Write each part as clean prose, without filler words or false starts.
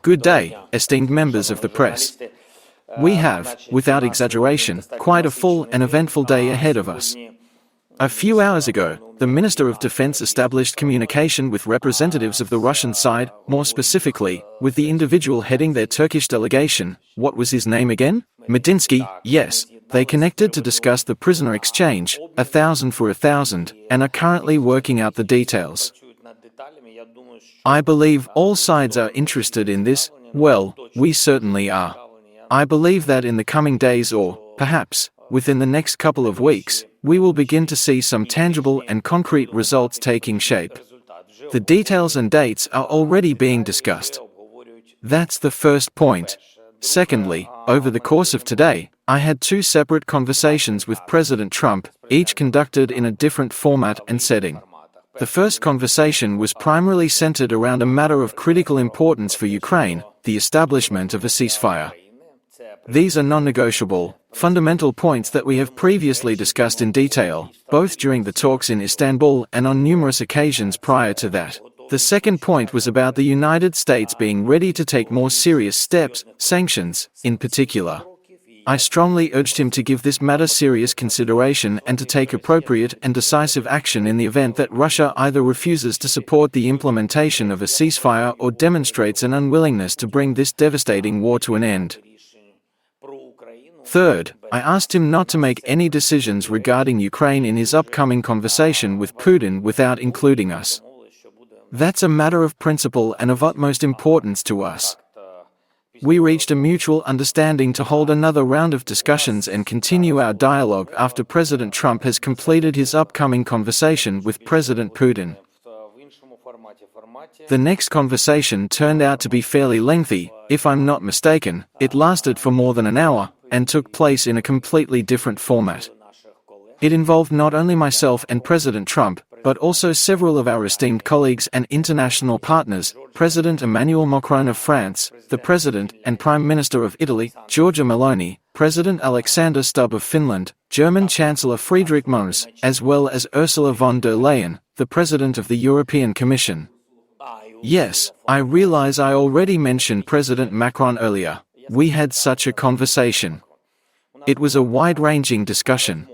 Good day, esteemed members of the press. We have, without exaggeration, quite a full and eventful day ahead of us. A few hours ago, the Minister of Defense established communication with representatives of the Russian side, more specifically, with the individual heading their Turkish delegation. What was his name again? Medinsky, yes. They connected to discuss the prisoner exchange, 1,000 for 1,000, and are currently working out the details. I believe all sides are interested in this. Well, we certainly are. I believe that in the coming days or, perhaps, within the next couple of weeks, we will begin to see some tangible and concrete results taking shape. The details and dates are already being discussed. That's the first point. Secondly, over the course of today, I had two separate conversations with President Trump, each conducted in a different format and setting. The first conversation was primarily centered around a matter of critical importance for Ukraine, the establishment of a ceasefire. These are non-negotiable, fundamental points that we have previously discussed in detail, both during the talks in Istanbul and on numerous occasions prior to that. The second point was about the United States being ready to take more serious steps, sanctions, in particular. I strongly urged him to give this matter serious consideration and to take appropriate and decisive action in the event that Russia either refuses to support the implementation of a ceasefire or demonstrates an unwillingness to bring this devastating war to an end. Third, I asked him not to make any decisions regarding Ukraine in his upcoming conversation with Putin without including us. That's a matter of principle and of utmost importance to us. We reached a mutual understanding to hold another round of discussions and continue our dialogue after President Trump has completed his upcoming conversation with President Putin. The next conversation turned out to be fairly lengthy. If I'm not mistaken, it lasted for more than an hour and took place in a completely different format. It involved not only myself and President Trump, but also several of our esteemed colleagues and international partners, President Emmanuel Macron of France, the President and Prime Minister of Italy, Giorgia Meloni, President Alexander Stubb of Finland, German Chancellor Friedrich Merz, as well as Ursula von der Leyen, the President of the European Commission. Yes, I realize I already mentioned President Macron earlier. We had such a conversation. It was a wide-ranging discussion.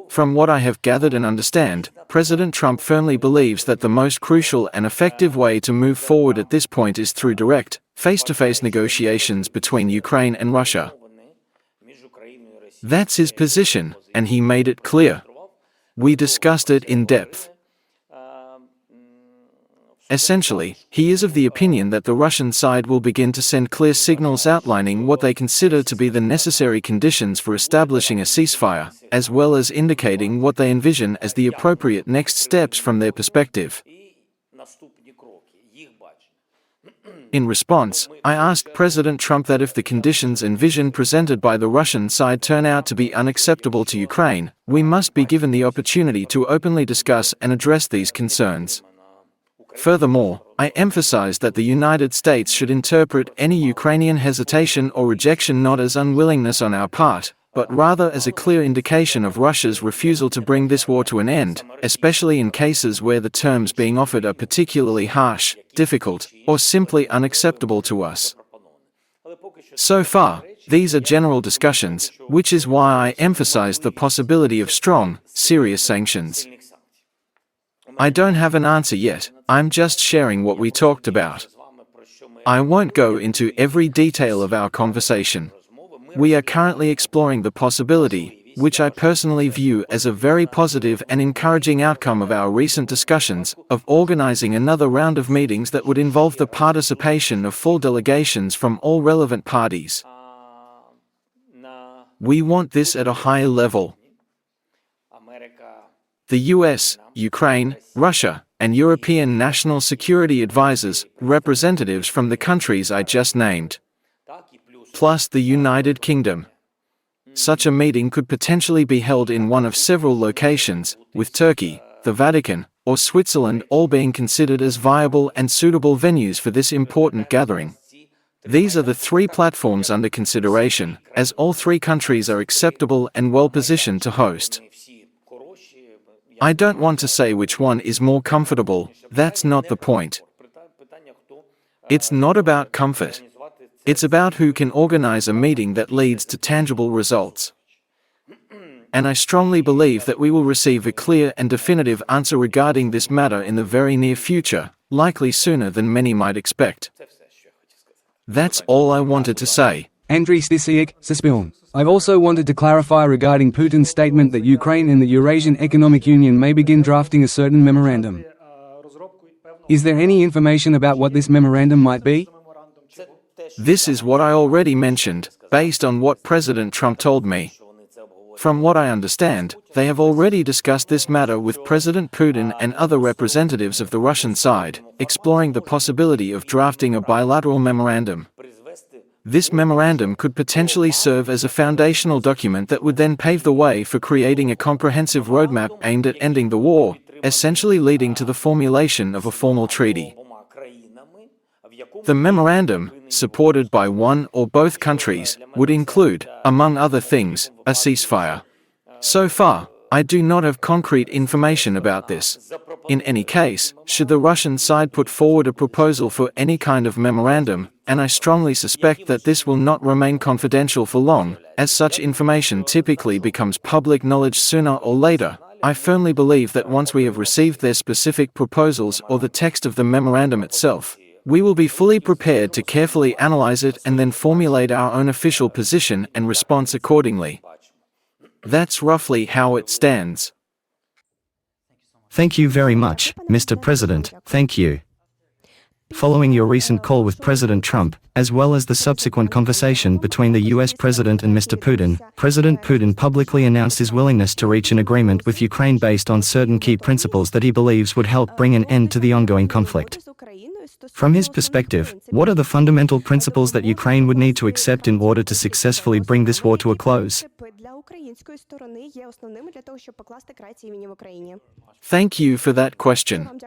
From what I have gathered and understand, President Trump firmly believes that the most crucial and effective way to move forward at this point is through direct, face-to-face negotiations between Ukraine and Russia. That's his position, and he made it clear. We discussed it in depth. Essentially, he is of the opinion that the Russian side will begin to send clear signals outlining what they consider to be the necessary conditions for establishing a ceasefire, as well as indicating what they envision as the appropriate next steps from their perspective. In response, I asked President Trump that if the conditions and vision presented by the Russian side turn out to be unacceptable to Ukraine, we must be given the opportunity to openly discuss and address these concerns. Furthermore, I emphasized that the United States should interpret any Ukrainian hesitation or rejection not as unwillingness on our part, but rather as a clear indication of Russia's refusal to bring this war to an end, especially in cases where the terms being offered are particularly harsh, difficult, or simply unacceptable to us. So far, these are general discussions, which is why I emphasized the possibility of strong, serious sanctions. I don't have an answer yet, I'm just sharing what we talked about. I won't go into every detail of our conversation. We are currently exploring the possibility, which I personally view as a very positive and encouraging outcome of our recent discussions, of organizing another round of meetings that would involve the participation of full delegations from all relevant parties. We want this at a higher level. The US, Ukraine, Russia, and European national security advisors, representatives from the countries I just named, plus the United Kingdom. Such a meeting could potentially be held in one of several locations, with Turkey, the Vatican, or Switzerland all being considered as viable and suitable venues for this important gathering. These are the three platforms under consideration, as all three countries are acceptable and well-positioned to host. I don't want to say which one is more comfortable, that's not the point. It's not about comfort. It's about who can organize a meeting that leads to tangible results. And I strongly believe that we will receive a clear and definitive answer regarding this matter in the very near future, likely sooner than many might expect. That's all I wanted to say. Zelensky'sSpeech. I've also wanted to clarify regarding Putin's statement that Ukraine and the Eurasian Economic Union may begin drafting a certain memorandum. Is there any information about what this memorandum might be? This is what I already mentioned, based on what President Trump told me. From what I understand, they have already discussed this matter with President Putin and other representatives of the Russian side, exploring the possibility of drafting a bilateral memorandum. This memorandum could potentially serve as a foundational document that would then pave the way for creating a comprehensive roadmap aimed at ending the war, essentially leading to the formulation of a formal treaty. The memorandum, supported by one or both countries, would include, among other things, a ceasefire. So far, I do not have concrete information about this. In any case, should the Russian side put forward a proposal for any kind of memorandum, and I strongly suspect that this will not remain confidential for long, as such information typically becomes public knowledge sooner or later, I firmly believe that once we have received their specific proposals or the text of the memorandum itself, we will be fully prepared to carefully analyze it and then formulate our own official position and response accordingly. That's roughly how it stands. Thank you very much, Mr. President, thank you. Following your recent call with President Trump, as well as the subsequent conversation between the US President and Mr. Putin, President Putin publicly announced his willingness to reach an agreement with Ukraine based on certain key principles that he believes would help bring an end to the ongoing conflict. From his perspective, what are the fundamental principles that Ukraine would need to accept in order to successfully bring this war to a close? Thank you for that question.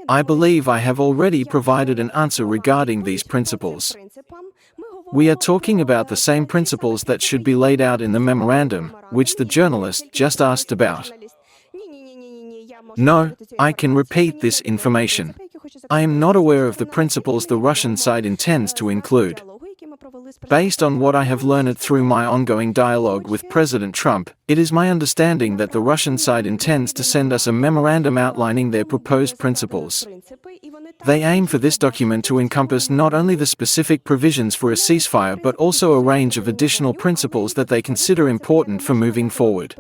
I believe I have already provided an answer regarding these principles. We are talking about the same principles that should be laid out in the memorandum, which the journalist just asked about. No, I can repeat this information. I am not aware of the principles the Russian side intends to include. Based on what I have learned through my ongoing dialogue with President Trump, it is my understanding that the Russian side intends to send us a memorandum outlining their proposed principles. They aim for this document to encompass not only the specific provisions for a ceasefire but also a range of additional principles that they consider important for moving forward.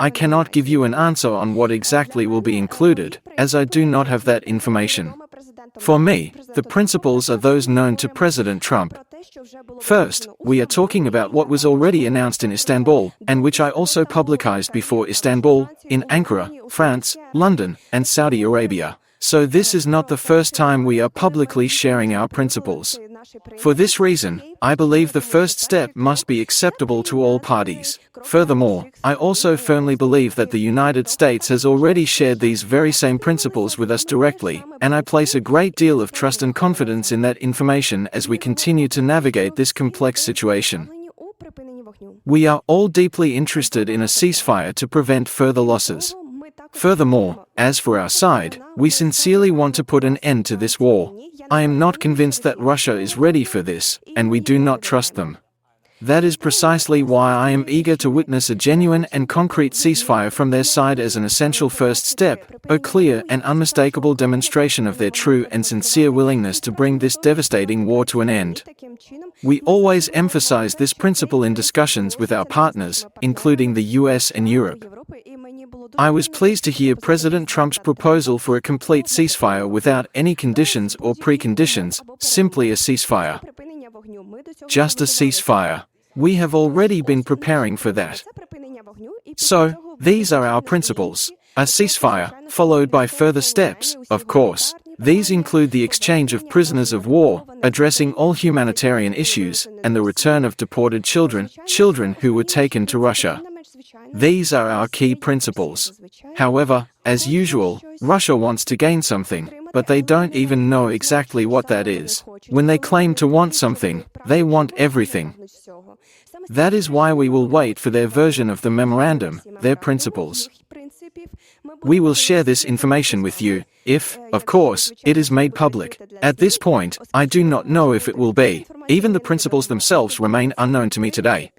I cannot give you an answer on what exactly will be included, as I do not have that information. For me, the principles are those known to President Trump. First, we are talking about what was already announced in Istanbul, and which I also publicized before Istanbul, in Ankara, France, London, and Saudi Arabia. So this is not the first time we are publicly sharing our principles. For this reason, I believe the first step must be acceptable to all parties. Furthermore, I also firmly believe that the United States has already shared these very same principles with us directly, and I place a great deal of trust and confidence in that information as we continue to navigate this complex situation. We are all deeply interested in a ceasefire to prevent further losses. Furthermore, as for our side, we sincerely want to put an end to this war. I am not convinced that Russia is ready for this, and we do not trust them. That is precisely why I am eager to witness a genuine and concrete ceasefire from their side as an essential first step, a clear and unmistakable demonstration of their true and sincere willingness to bring this devastating war to an end. We always emphasize this principle in discussions with our partners, including the US and Europe. I was pleased to hear President Trump's proposal for a complete ceasefire without any conditions or preconditions, simply a ceasefire. Just a ceasefire. We have already been preparing for that. So, these are our principles. A ceasefire, followed by further steps, of course. These include the exchange of prisoners of war, addressing all humanitarian issues, and the return of deported children who were taken to Russia. These are our key principles. However, as usual, Russia wants to gain something, but they don't even know exactly what that is. When they claim to want something, they want everything. That is why we will wait for their version of the memorandum, their principles. We will share this information with you, if, of course, it is made public. At this point, I do not know if it will be. Even the principles themselves remain unknown to me today.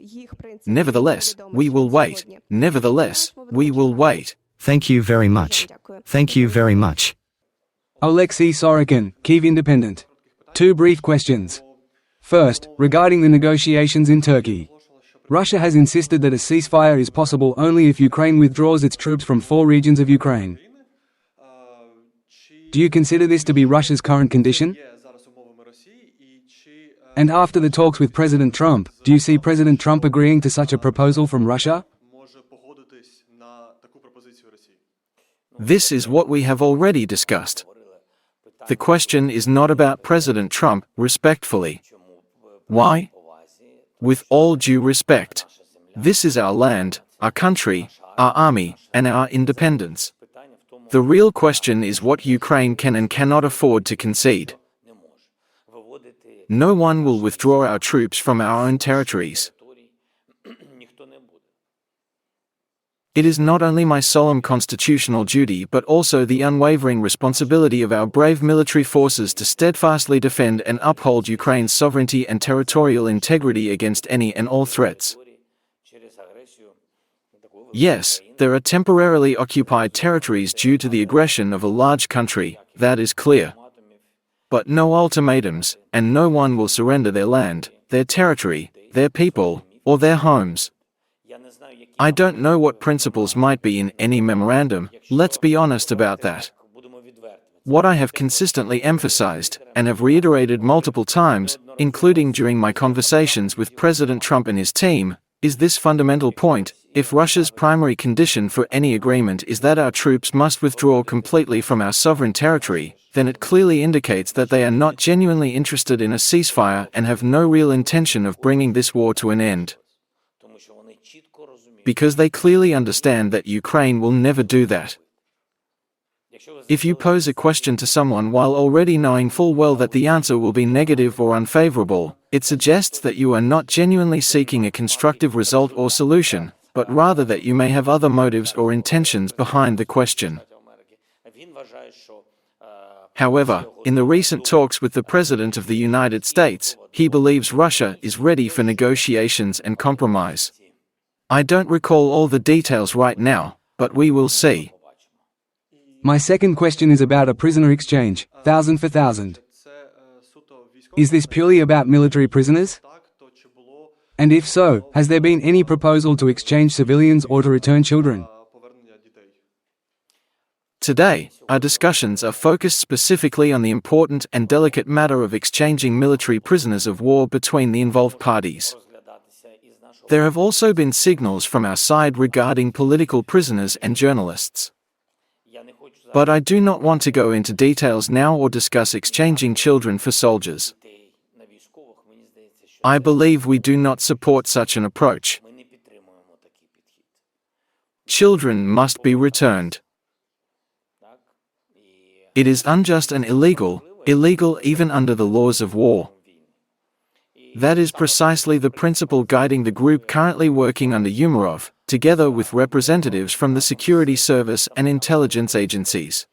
Nevertheless, we will wait. Nevertheless, we will wait. Thank you very much. Thank you very much. Alexei Sorokin, Kyiv Independent. 2 brief questions. First, regarding the negotiations in Turkey. Russia has insisted that a ceasefire is possible only if Ukraine withdraws its troops from 4 regions of Ukraine. Do you consider this to be Russia's current condition? And after the talks with President Trump, do you see President Trump agreeing to such a proposal from Russia? This is what we have already discussed. The question is not about President Trump, respectfully. Why? With all due respect. This is our land, our country, our army, and our independence. The real question is what Ukraine can and cannot afford to concede. No one will withdraw our troops from our own territories. It is not only my solemn constitutional duty but also the unwavering responsibility of our brave military forces to steadfastly defend and uphold Ukraine's sovereignty and territorial integrity against any and all threats. Yes, there are temporarily occupied territories due to the aggression of a large country, that is clear. But no ultimatums, and no one will surrender their land, their territory, their people, or their homes. I don't know what principles might be in any memorandum, let's be honest about that. What I have consistently emphasized, and have reiterated multiple times, including during my conversations with President Trump and his team, is this fundamental point: if Russia's primary condition for any agreement is that our troops must withdraw completely from our sovereign territory, then it clearly indicates that they are not genuinely interested in a ceasefire and have no real intention of bringing this war to an end. Because they clearly understand that Ukraine will never do that. If you pose a question to someone while already knowing full well that the answer will be negative or unfavorable, it suggests that you are not genuinely seeking a constructive result or solution, but rather that you may have other motives or intentions behind the question. However, in the recent talks with the President of the United States, he believes Russia is ready for negotiations and compromise. I don't recall all the details right now, but we will see. My second question is about a prisoner exchange, 1,000 for 1,000. Is this purely about military prisoners? And if so, has there been any proposal to exchange civilians or to return children? Today, our discussions are focused specifically on the important and delicate matter of exchanging military prisoners of war between the involved parties. There have also been signals from our side regarding political prisoners and journalists. But I do not want to go into details now or discuss exchanging children for soldiers. I believe we do not support such an approach. Children must be returned. It is unjust and illegal even under the laws of war. That is precisely the principle guiding the group currently working under Umarov, together with representatives from the security service and intelligence agencies.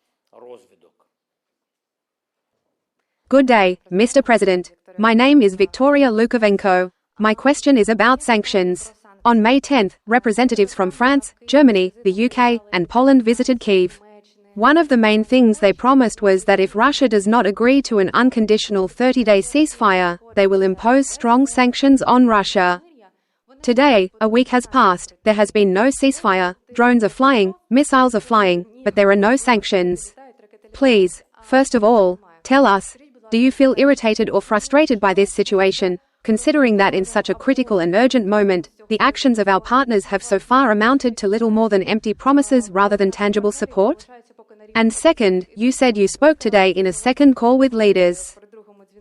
Good day, Mr. President. My name is Victoria Lukovenko. My question is about sanctions. On May 10, representatives from France, Germany, the UK, and Poland visited Kyiv. One of the main things they promised was that if Russia does not agree to an unconditional 30-day ceasefire, they will impose strong sanctions on Russia. Today, a week has passed, there has been no ceasefire, drones are flying, missiles are flying, but there are no sanctions. Please, first of all, tell us, do you feel irritated or frustrated by this situation, considering that in such a critical and urgent moment, the actions of our partners have so far amounted to little more than empty promises rather than tangible support? And second, you said you spoke today in a second call with leaders.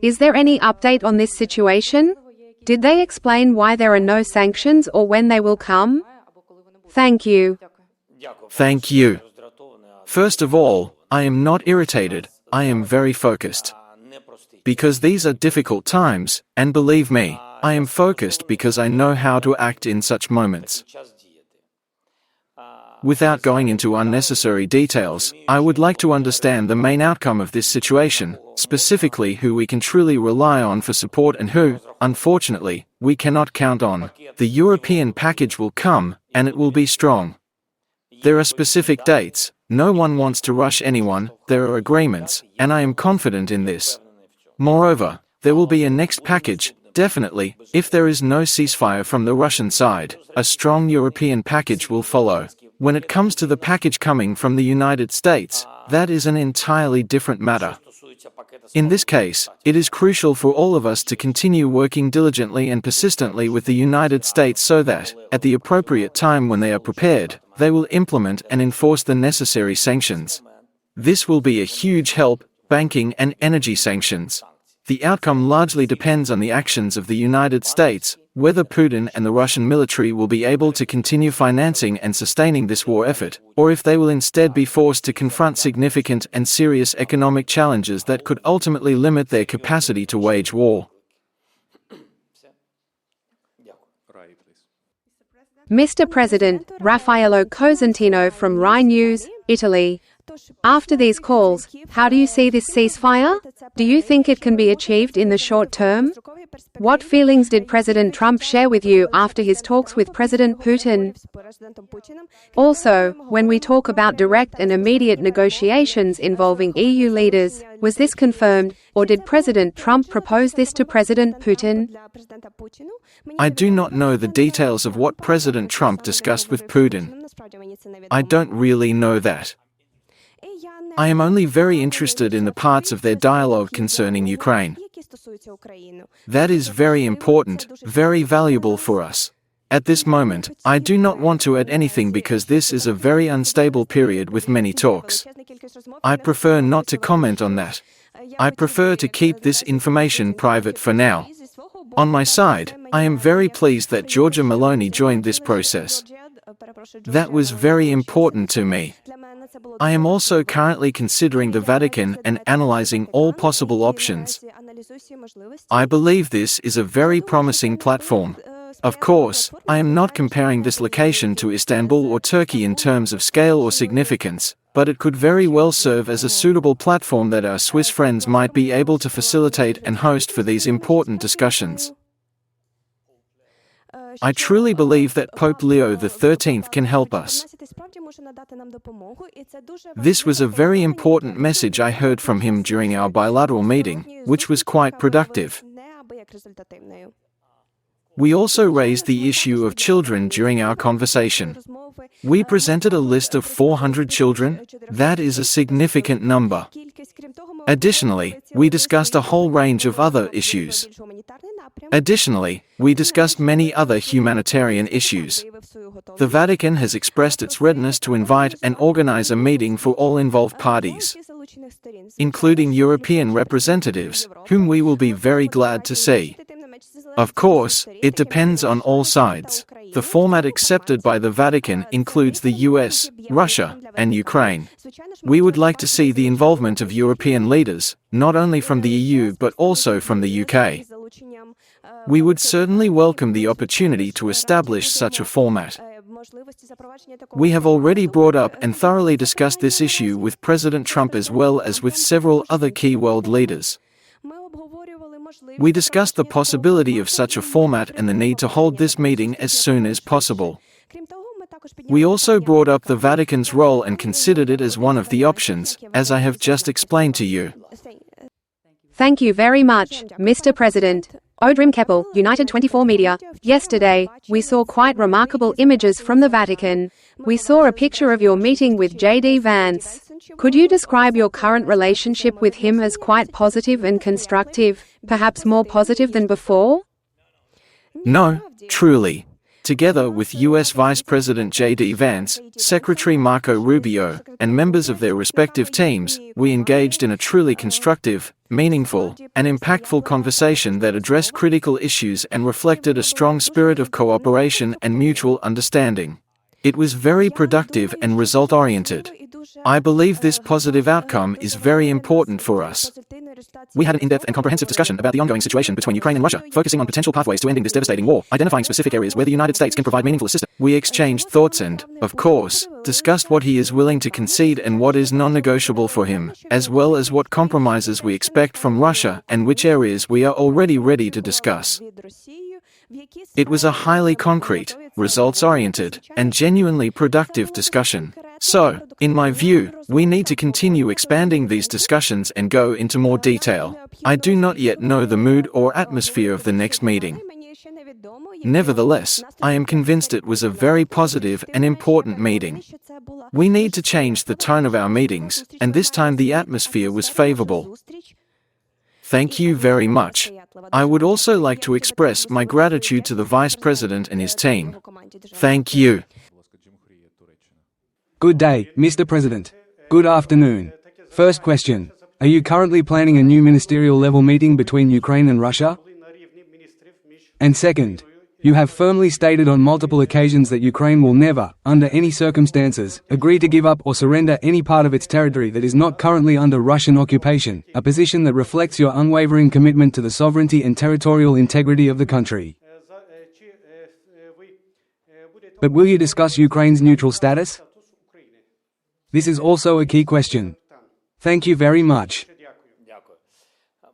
Is there any update on this situation? Did they explain why there are no sanctions or when they will come? Thank you. Thank you. First of all, I am not irritated, I am very focused. Because these are difficult times, and believe me, I am focused because I know how to act in such moments. Without going into unnecessary details, I would like to understand the main outcome of this situation, specifically who we can truly rely on for support and who, unfortunately, we cannot count on. The European package will come, and it will be strong. There are specific dates, no one wants to rush anyone, there are agreements, and I am confident in this. Moreover, there will be a next package, definitely, if there is no ceasefire from the Russian side, a strong European package will follow. When it comes to the package coming from the United States, that is an entirely different matter. In this case, it is crucial for all of us to continue working diligently and persistently with the United States so that, at the appropriate time when they are prepared, they will implement and enforce the necessary sanctions. This will be a huge help, banking and energy sanctions. The outcome largely depends on the actions of the United States, whether Putin and the Russian military will be able to continue financing and sustaining this war effort, or if they will instead be forced to confront significant and serious economic challenges that could ultimately limit their capacity to wage war. Mr. President, Raffaello Cosentino from Rai News, Italy. After these calls, how do you see this ceasefire? Do you think it can be achieved in the short term? What feelings did President Trump share with you after his talks with President Putin? Also, when we talk about direct and immediate negotiations involving EU leaders, was this confirmed, or did President Trump propose this to President Putin? I do not know the details of what President Trump discussed with Putin. I don't really know that. I am only very interested in the parts of their dialogue concerning Ukraine. That is very important, very valuable for us. At this moment, I do not want to add anything because this is a very unstable period with many talks. I prefer not to comment on that. I prefer to keep this information private for now. On my side, I am very pleased that Giorgia Meloni joined this process. That was very important to me. I am also currently considering the Vatican and analyzing all possible options. I believe this is a very promising platform. Of course, I am not comparing this location to Istanbul or Turkey in terms of scale or significance, but it could very well serve as a suitable platform that our Swiss friends might be able to facilitate and host for these important discussions. I truly believe that Pope Leo XIII can help us. This was a very important message I heard from him during our bilateral meeting, which was quite productive. We also raised the issue of children during our conversation. We presented a list of 400 children. That is a significant number. Additionally, we discussed a whole range of other issues. Additionally, we discussed many other humanitarian issues. The Vatican has expressed its readiness to invite and organize a meeting for all involved parties, including European representatives, whom we will be very glad to see. Of course, it depends on all sides. The format accepted by the Vatican includes the US, Russia, and Ukraine. We would like to see the involvement of European leaders, not only from the EU but also from the UK. We would certainly welcome the opportunity to establish such a format. We have already brought up and thoroughly discussed this issue with President Trump as well as with several other key world leaders. We discussed the possibility of such a format and the need to hold this meeting as soon as possible. We also brought up the Vatican's role and considered it as one of the options, as I have just explained to you. Thank you very much, Mr. President. Odrim Keppel, United 24 Media. Yesterday, we saw quite remarkable images from the Vatican. We saw a picture of your meeting with J.D. Vance. Could you describe your current relationship with him as quite positive and constructive, perhaps more positive than before? No, truly. Together with US Vice President J.D. Vance, Secretary Marco Rubio, and members of their respective teams, we engaged in a truly constructive, meaningful, and impactful conversation that addressed critical issues and reflected a strong spirit of cooperation and mutual understanding. It was very productive and result-oriented. I believe this positive outcome is very important for us. We had an in-depth and comprehensive discussion about the ongoing situation between Ukraine and Russia, focusing on potential pathways to ending this devastating war, identifying specific areas where the United States can provide meaningful assistance. We exchanged thoughts and, of course, discussed what he is willing to concede and what is non-negotiable for him, as well as what compromises we expect from Russia and which areas we are already ready to discuss. It was a highly concrete, results-oriented, and genuinely productive discussion. So, in my view, we need to continue expanding these discussions and go into more detail. I do not yet know the mood or atmosphere of the next meeting. Nevertheless, I am convinced it was a very positive and important meeting. We need to change the tone of our meetings, and this time the atmosphere was favorable. Thank you very much. I would also like to express my gratitude to the Vice President and his team. Thank you. Good day, Mr. President. Good afternoon. First question. Are you currently planning a new ministerial-level meeting between Ukraine and Russia? And second, you have firmly stated on multiple occasions that Ukraine will never, under any circumstances, agree to give up or surrender any part of its territory that is not currently under Russian occupation, a position that reflects your unwavering commitment to the sovereignty and territorial integrity of the country. But will you discuss Ukraine's neutral status? This is also a key question. Thank you very much.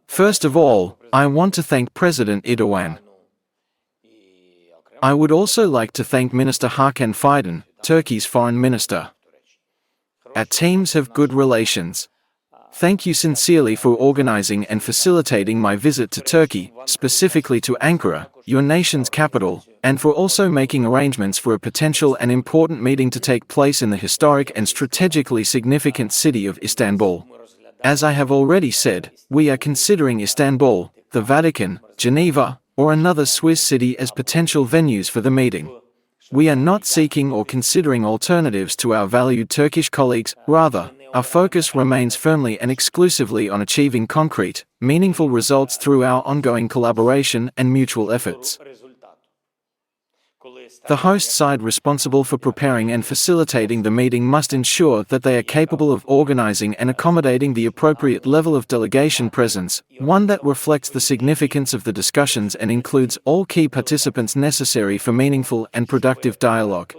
First of all, I want to thank President Erdogan. I would also like to thank Minister Hakan Fidan, Turkey's foreign minister. Our teams have good relations. Thank you sincerely for organizing and facilitating my visit to Turkey, specifically to Ankara, your nation's capital, and for also making arrangements for a potential and important meeting to take place in the historic and strategically significant city of Istanbul. As I have already said, we are considering Istanbul, the Vatican, Geneva, or another Swiss city as potential venues for the meeting. We are not seeking or considering alternatives to our valued Turkish colleagues, rather, our focus remains firmly and exclusively on achieving concrete, meaningful results through our ongoing collaboration and mutual efforts. The host side responsible for preparing and facilitating the meeting must ensure that they are capable of organizing and accommodating the appropriate level of delegation presence, one that reflects the significance of the discussions and includes all key participants necessary for meaningful and productive dialogue.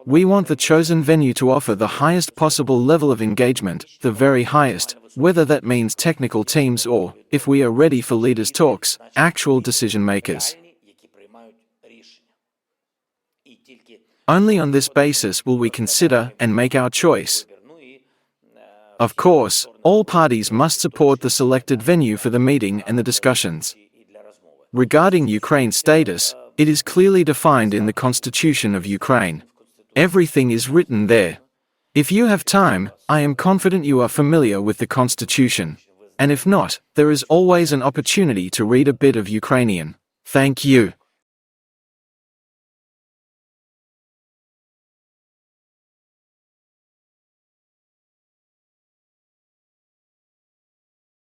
We want the chosen venue to offer the highest possible level of engagement, the very highest, whether that means technical teams or, if we are ready for leaders' talks, actual decision makers. Only on this basis will we consider and make our choice. Of course, all parties must support the selected venue for the meeting and the discussions. Regarding Ukraine's status, it is clearly defined in the Constitution of Ukraine. Everything is written there. If you have time, I am confident you are familiar with the Constitution. And if not, there is always an opportunity to read a bit of Ukrainian. Thank you.